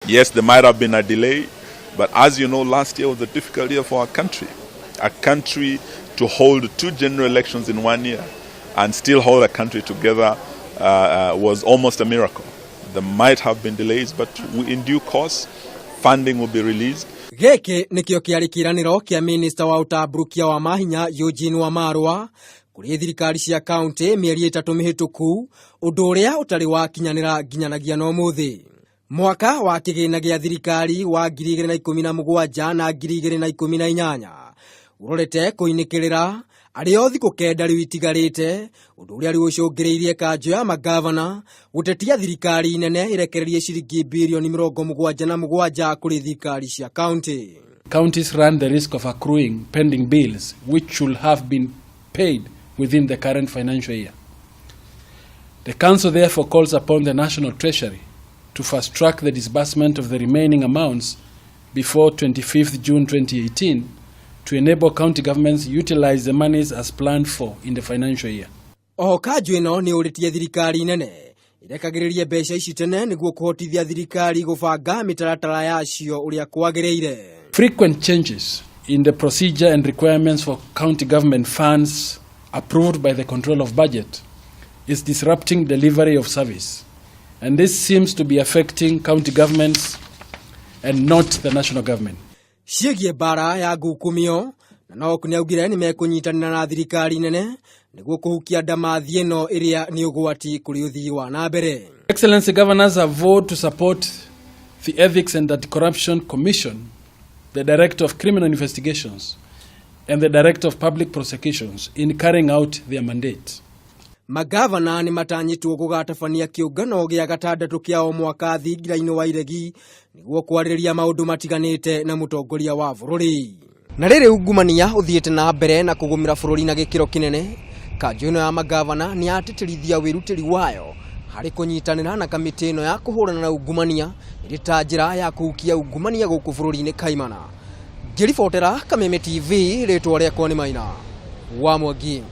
Yes, there might have been a delay, but as you know, last year was a difficult year for our country. A country to hold 2 general elections in 1 year and still hold a country together was almost a miracle. There might have been delays, but in due course, funding will be released. Giki nikio kiari kiraniro kia minister wa utabrukia wa mahinya Eugene Wamarwa kuri thirikari cia kaunti mieri 3 mihituku undu uria utari wa kinyanira ginyanagia no muthi. Mwaka wa kigina gia thirikari wa 2017 na 2018 urorete kuinikirira ario thiku kenda riu itigarite undu uria riucungiriirie Kanju ya mangavana gutetia thirikari nene irekererie ciringi mbirioni 77 kuri thirikari cia county. Counties run the risk of accruing pending bills which should have been paid within the current financial year. The council therefore calls upon the National Treasury to fast-track the disbursement of the remaining amounts before 25th June 2018 to enable county governments utilize the monies as planned for in the financial year. Kanju ino ni uritie thirikari nene irekererie mbeca ici tene niguo kuhotithia thirikari gubanga mitaratara yacio uria kwagiriire. Frequent changes in the procedure and requirements for county government funds approved by the control of budget is disrupting delivery of service. And this seems to be affecting county governments and not the national government. Ciĩgiĩ bara ya ngukumio na no kuniaugire ni mekunyitanira na thirikari nene niguo kuhukia ndamathi ino iria ni ugwati kuri uthii wa na mbere. Excellency Governors have voted to support the Ethics and Anti-Corruption Commission, the Director of Criminal Investigations, and the Director of Public Prosecutions in carrying out their mandate. Mangavana ni matanyitwo kugatabania kiungano gia gatandatu kiao mwaka thingiraini wa iregi niguo kwariria maundu matiganite na mutongoria wa bururi. Na riri ungumania uthiete na mbere na kugumira bururi na gikiro kinene. Kanju ino ya mangavana ni atitirithia wirutiri wayo hari kunyitanira na kamiti ino ya kuhurana na ungumania iri ta njira ya kuhukia ungumania guku bururi-ini kaimana. Ngiribotera Kameme TV ritwa riakwa ni Maina wa Mwangi.